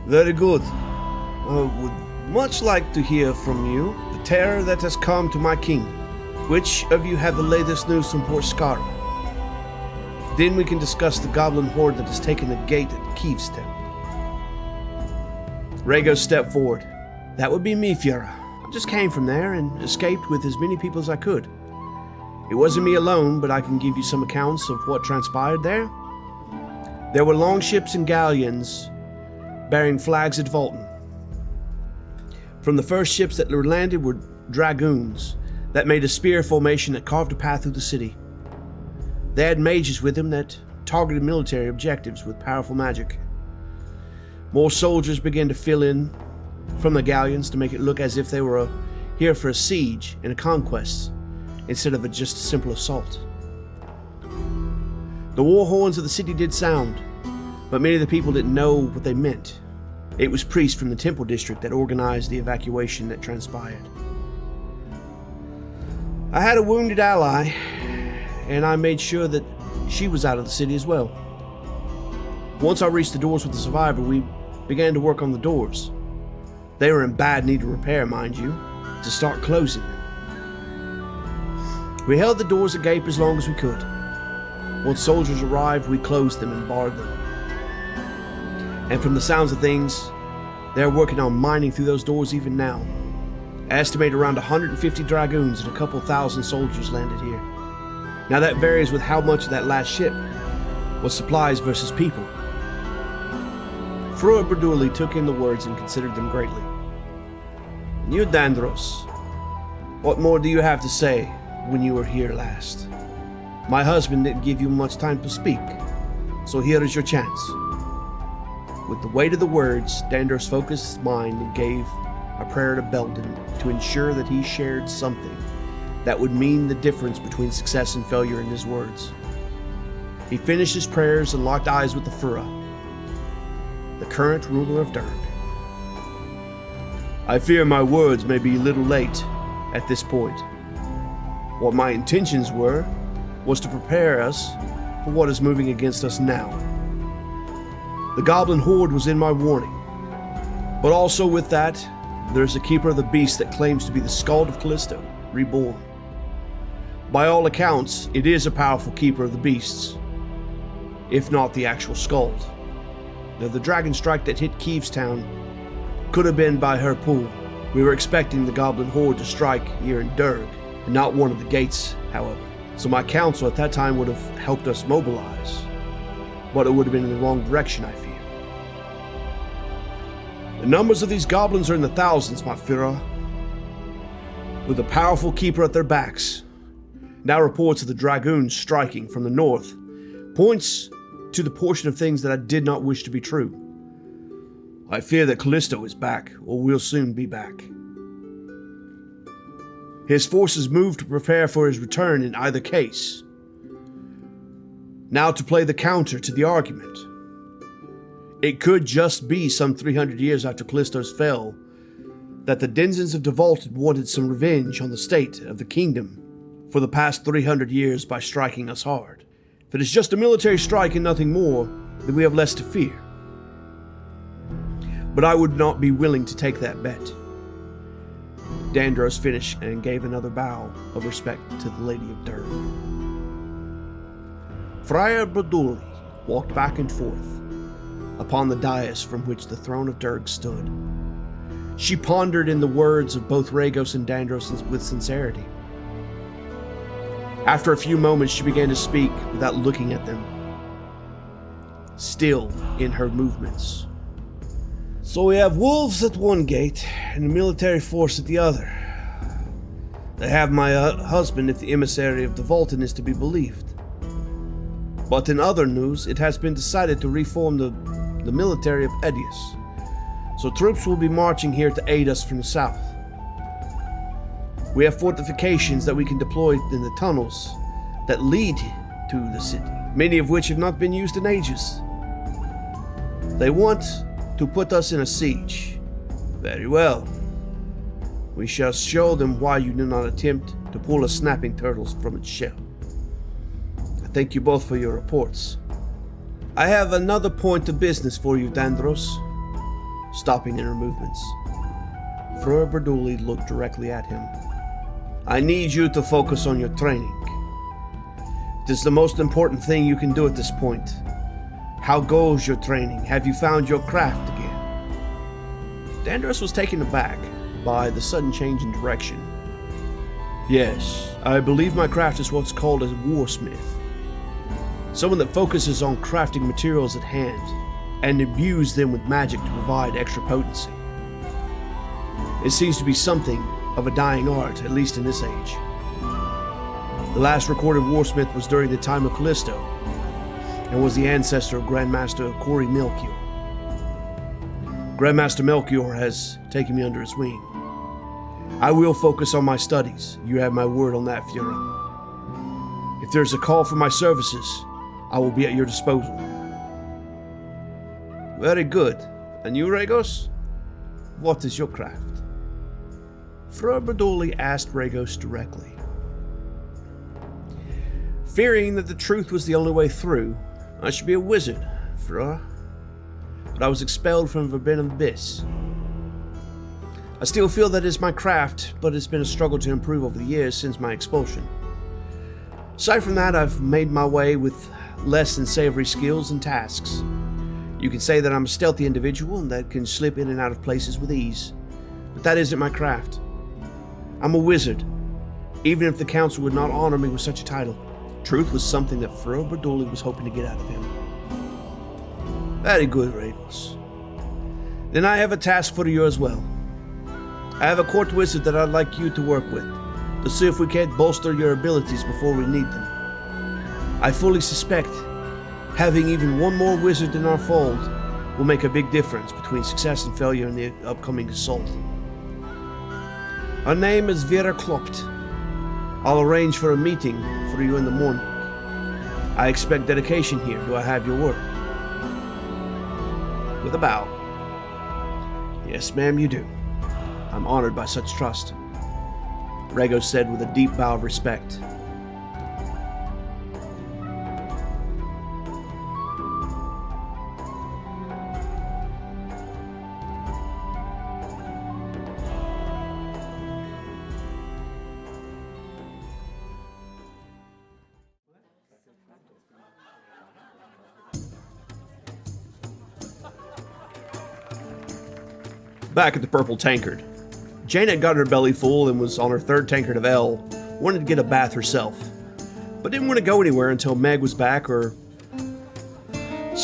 Very good. I would much like to hear from you the terror that has come to my kingdom. Which of you have the latest news from Port Skara? Then we can discuss the goblin horde that has taken the gate at Kheasurid. Regos stepped forward. That would be me, Fiora. I just came from there and escaped with as many people as I could. It wasn't me alone, but I can give you some accounts of what transpired there. There were longships and galleons bearing flags at Vultan. From the first ships that were landed were dragoons that made a spear formation that carved a path through the city. They had mages with them that targeted military objectives with powerful magic. More soldiers began to fill in from the galleons to make it look as if they were a here for a siege and a conquest, instead of just a simple assault. The war horns of the city did sound, but many of the people didn't know what they meant. It was priests from the temple district that organized the evacuation that transpired. I had a wounded ally, and I made sure that she was out of the city as well. Once I reached the doors with the survivor, we began to work on the doors. They were in bad need of repair, mind you, to start closing them. We held the doors agape as long as we could. Once soldiers arrived, we closed them and barred them. And from the sounds of things, they're working on mining through those doors even now. I estimate around 150 dragoons and a couple thousand soldiers landed here. Now that varies with how much of that last ship was supplies versus people. Frue and Burduli took in the words and considered them greatly. And you, Dandros, what more do you have to say when you were here last? My husband didn't give you much time to speak, so here is your chance. With the weight of the words, Dandros focused his mind and gave a prayer to Beldon to ensure that he shared something that would mean the difference between success and failure in his words. He finished his prayers and locked eyes with the Frue, the current ruler of Durg. I fear my words may be a little late at this point. What my intentions was to prepare us for what is moving against us now. The goblin horde was in my warning, but also with that, there's a keeper of the beast that claims to be the Skald of Callisto, reborn. By all accounts, it is a powerful keeper of the beasts, if not the actual Skald. Now, the dragon strike that hit Kievestown could have been by her pool. We were expecting the goblin horde to strike here in Durg, and not one of the gates, however. So my counsel at that time would have helped us mobilize, but it would have been in the wrong direction, I fear. The numbers of these goblins are in the thousands, my Frue, with a powerful keeper at their backs. Now reports of the dragoons striking from the north points to the portion of things that I did not wish to be true. I fear that Callisto is back, or will soon be back. His forces moved to prepare for his return in either case. Now to play the counter to the argument. It could just be some 300 years after Callisto's fell that the denizens of Devolted wanted some revenge on the state of the kingdom for the past 300 years by striking us hard. If it is just a military strike and nothing more, then we have less to fear. But I would not be willing to take that bet. Dandros finished and gave another bow of respect to the Lady of Durg. Friar Burduli walked back and forth upon the dais from which the throne of Durg stood. She pondered in the words of both Regos and Dandros with sincerity. After a few moments, she began to speak without looking at them, still in her movements. So we have wolves at one gate and a military force at the other. They have my husband if the emissary of Devolten is to be believed. But in other news, it has been decided to reform the military of Edius. So troops will be marching here to aid us from the south. We have fortifications that we can deploy in the tunnels that lead to the city, many of which have not been used in ages. They want to put us in a siege. Very well. We shall show them why you do not attempt to pull a snapping turtle from its shell. I thank you both for your reports. I have another point of business for you, Dandros. Stopping in her movements, Frue Burduli looked directly at him. I need you to focus on your training. It is the most important thing you can do at this point. How goes your training? Have you found your craft again? Dandros was taken aback by the sudden change in direction. Yes, I believe my craft is what's called a warsmith. Someone that focuses on crafting materials at hand and imbues them with magic to provide extra potency. It seems to be something of a dying art, at least in this age. The last recorded warsmith was during the time of Callisto, and was the ancestor of Grandmaster Corey Melchior. Grandmaster Melchior has taken me under his wing, I will focus on my studies. You have my word on that, Frue. If there's a call for my services, I will be at your disposal. Very good. And you, Regos? What is your craft? Frue Burduli asked Regos directly. Fearing that the truth was the only way through, I should be a wizard, Frue. But I was expelled from Forbidden Abyss. I still feel that is my craft, but it's been a struggle to improve over the years since my expulsion. Aside from that, I've made my way with less than savory skills and tasks. You can say that I'm a stealthy individual and that can slip in and out of places with ease, but that isn't my craft. I'm a wizard, even if the council would not honor me with such a title. Truth was something that Frue Burduli was hoping to get out of him. Very good, Regos. Then I have a task for you as well. I have a court wizard that I'd like you to work with, to see if we can't bolster your abilities before we need them. I fully suspect having even one more wizard in our fold will make a big difference between success and failure in the upcoming assault. Her name is Vera Klopt. I'll arrange for a meeting for you in the morning. I expect dedication here. Do I have your word? With a bow. Yes, ma'am, you do. I'm honored by such trust, Regos said with a deep bow of respect. Back at the Purple Tankard, Jaina had gotten her belly full and was on her third tankard of ale, wanted to get a bath herself, but didn't want to go anywhere until Meg was back so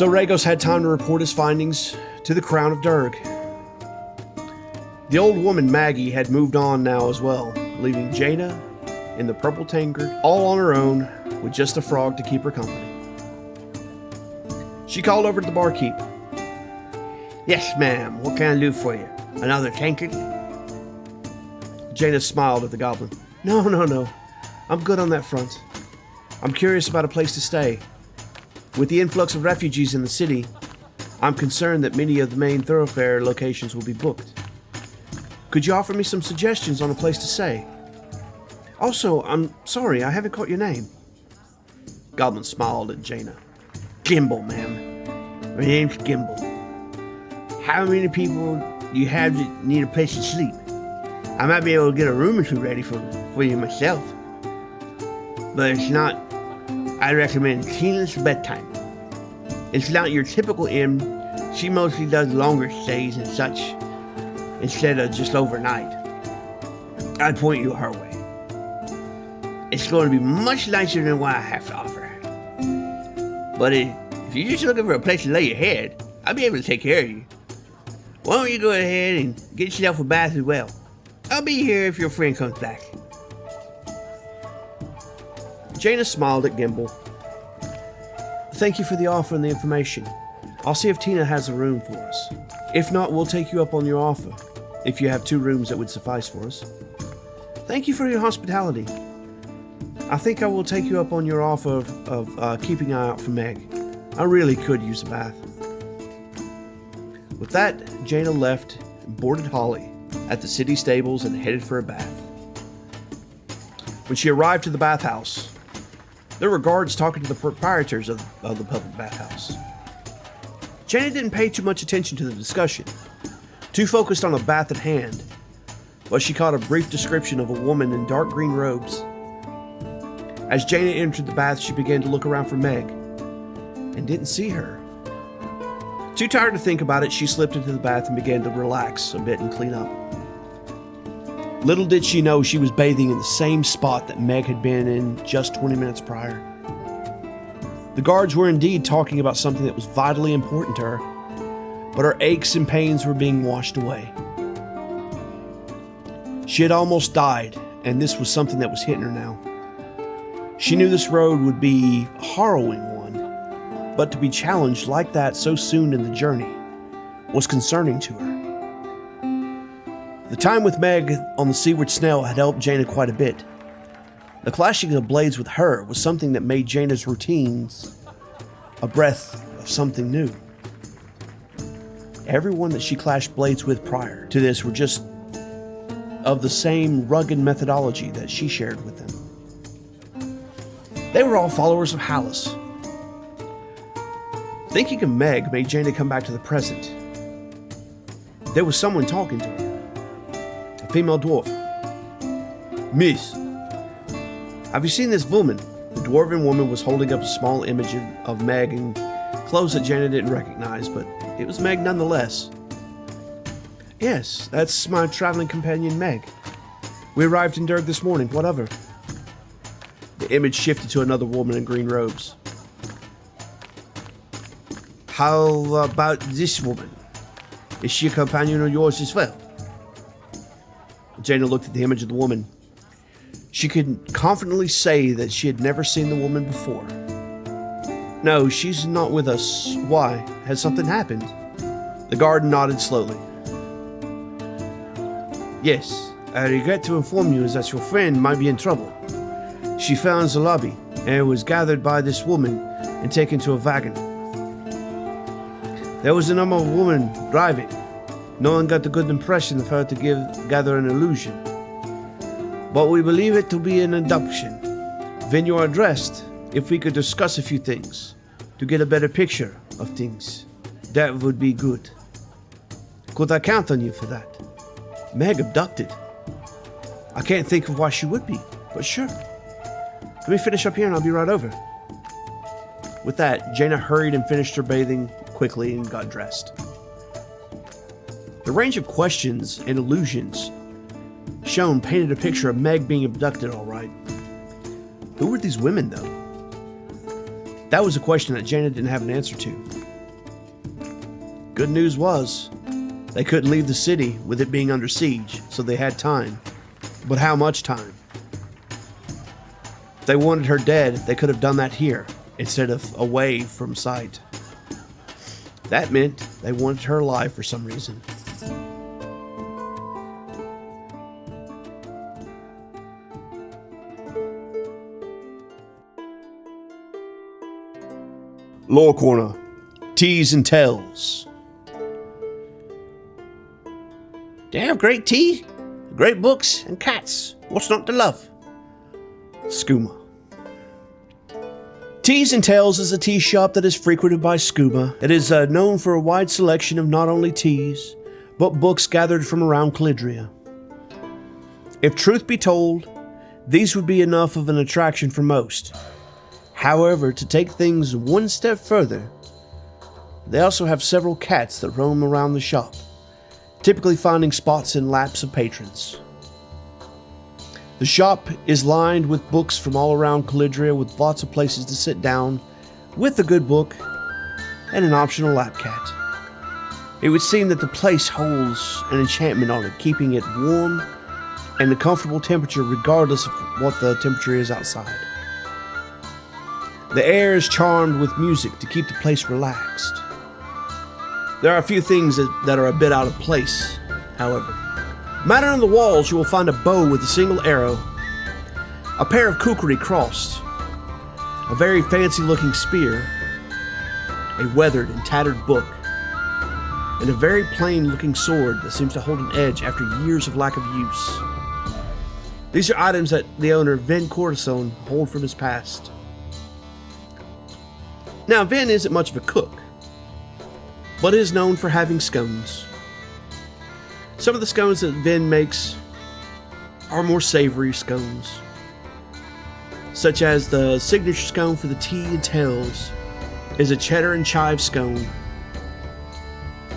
Regos had time to report his findings to the Crown of Durg. The old woman Maggie had moved on now as well, leaving Jaina in the Purple Tankard all on her own with just a frog to keep her company. She called over to the barkeep. Yes, ma'am. What can I do for you? Another tankard? Jaina smiled at the goblin. No. I'm good on that front. I'm curious about a place to stay. With the influx of refugees in the city, I'm concerned that many of the main thoroughfare locations will be booked. Could you offer me some suggestions on a place to stay? Also, I'm sorry, I haven't caught your name. Goblin smiled at Jaina. Gimble, ma'am. My name's Gimble. How many people do you have that need a place to sleep? I might be able to get a room or two ready for you myself. But it's not, I recommend Tina's bedtime. It's not your typical inn. She mostly does longer stays and such, instead of just overnight. I'd point you her way. It's going to be much nicer than what I have to offer. But if you're just looking for a place to lay your head, I'll be able to take care of you. Why don't you go ahead and get yourself a bath as well? I'll be here if your friend comes back. Jaina smiled at Gimble. Thank you for the offer and the information. I'll see if Tina has a room for us. If not, we'll take you up on your offer, if you have 2 rooms that would suffice for us. Thank you for your hospitality. I think I will take you up on your offer of keeping an eye out for Meg. I really could use a bath. With that, Jaina left and boarded Holly at the city stables and headed for a bath. When she arrived to the bathhouse, there were guards talking to the proprietors of the public bathhouse. Jaina didn't pay too much attention to the discussion, too focused on the bath at hand, but she caught a brief description of a woman in dark green robes. As Jaina entered the bath, she began to look around for Meg, and didn't see her. Too tired to think about it, she slipped into the bath and began to relax a bit and clean up. Little did she know she was bathing in the same spot that Meg had been in just 20 minutes prior. The guards were indeed talking about something that was vitally important to her, but her aches and pains were being washed away. She had almost died, and this was something that was hitting her now. She knew this road would be a harrowing one, but to be challenged like that so soon in the journey was concerning to her. The The time with Meg on the seaward snail had helped Jaina quite a bit. The clashing of blades with her was something that made Jaina's routines a breath of something new. Everyone that she clashed blades with prior to this were just of the same rugged methodology that she shared with them. They were all followers of Halis. Thinking of Meg made Jaina come back to the present. There was someone talking to her. A female dwarf. Miss, have you seen this woman? The dwarven woman was holding up a small image of Meg in clothes that Jaina didn't recognize, but it was Meg nonetheless. Yes, that's my traveling companion Meg. We arrived in Durg this morning. What of her? The image shifted to another woman in green robes. how about this woman? Is she a companion of yours as well? Jaina looked at the image of the woman. She could confidently say that she had never seen the woman before. No, she's not with us. Why? Has something happened? The guard nodded slowly. Yes, I regret to inform you that your friend might be in trouble. She fell in the lobby and was gathered by this woman and taken to a wagon. There was a number of women driving. No one got the good impression of her to gather an illusion. But we believe it to be an abduction. When you are dressed, if we could discuss a few things, to get a better picture of things, that would be good. Could I count on you for that? Meg abducted. I can't think of why she would be, but sure. Let me finish up here and I'll be right over. With that, Jaina hurried and finished her bathing quickly and got dressed. The range of questions and illusions shown painted a picture of Meg being abducted all right. Who were these women, though? That was a question that Jaina didn't have an answer to. Good news was, they couldn't leave the city with it being under siege, so they had time. But how much time? If they wanted her dead, they could have done that here, instead of away from sight. That meant they wanted her alive for some reason. Lore Corner. Teas and Tales. They have great tea, great books, and cats. What's not to love? Skooma. Teas and Tales is a tea shop that is frequented by Skooma. It is known for a wide selection of not only teas, but books gathered from around Caledria. If truth be told, these would be enough of an attraction for most. However, to take things one step further, they also have several cats that roam around the shop, typically finding spots in laps of patrons. The shop is lined with books from all around Caledria with lots of places to sit down with a good book and an optional lap cat. It would seem that the place holds an enchantment on it, keeping it warm and a comfortable temperature regardless of what the temperature is outside. The air is charmed with music to keep the place relaxed. There are a few things that are a bit out of place, however. Mounted on the walls, you will find a bow with a single arrow, a pair of kukri crossed, a very fancy-looking spear, a weathered and tattered book, and a very plain-looking sword that seems to hold an edge after years of lack of use. These are items that the owner, Ven Cortisone, hold from his past. Now, Ven isn't much of a cook, but is known for having scones. Some of the scones that Ven makes are more savory scones, such as the signature scone for the Tea and Tales is a cheddar and chive scone.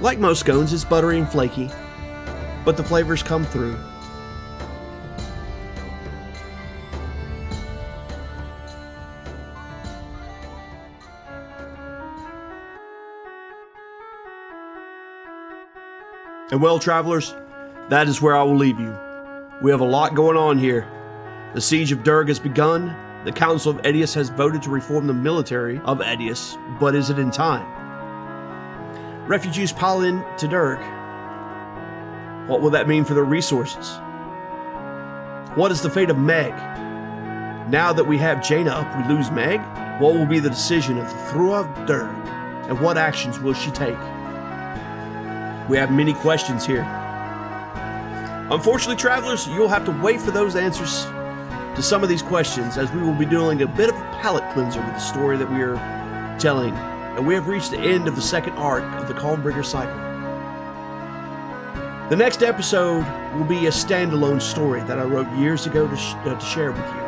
Like most scones, it's buttery and flaky, but the flavors come through. And well, travelers, that is where I will leave you. We have a lot going on here. The siege of Durg has begun. The Council of Edius has voted to reform the military of Edius, but is it in time? Refugees pile in to Durg. What will that mean for their resources? What is the fate of Meg? Now that we have Jaina up, we lose Meg? What will be the decision of the Frue of Durg, and what actions will she take? We have many questions here. Unfortunately, travelers, you'll have to wait for those answers to some of these questions, as we will be doing a bit of a palate cleanser with the story that we are telling, and we have reached the end of the second arc of the Calmbringer cycle. The next episode will be a standalone story that I wrote years ago to share with you.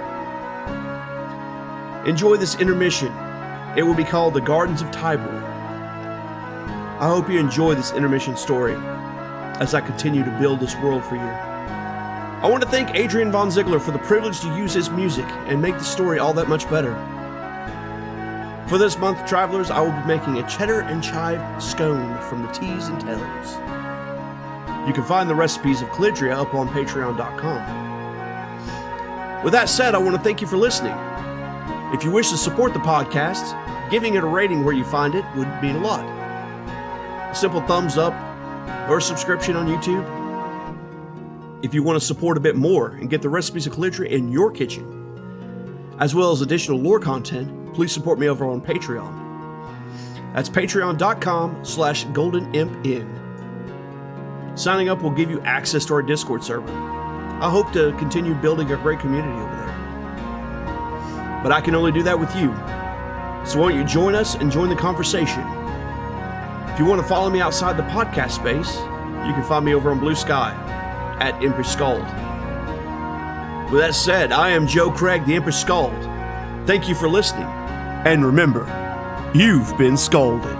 Enjoy this intermission. It will be called The Gardens of Tybor. I hope you enjoy this intermission story as I continue to build this world for you. I want to thank Adrian Von Ziegler for the privilege to use his music and make the story all that much better. For this month, travelers, I will be making a cheddar and chive scone from the T's and Tails. You can find the recipes of Calidria up on patreon.com. With that said, I want to thank you for listening. If you wish to support the podcast, giving it a rating where you find it would mean a lot. A simple thumbs up or a subscription on YouTube. If you want to support a bit more and get the recipes of Calidria in your kitchen, as well as additional lore content, please support me over on Patreon. That's patreon.com/goldenimpin. Signing up will give you access to our Discord server. I hope to continue building a great community over there. But I can only do that with you. So why don't you join us and join the conversation? If you want to follow me outside the podcast space, you can find me over on Blue Sky at Empress Skald. With that said, I am Joe Craig, the Empress Skald. Thank you for listening. And remember, you've been scalded.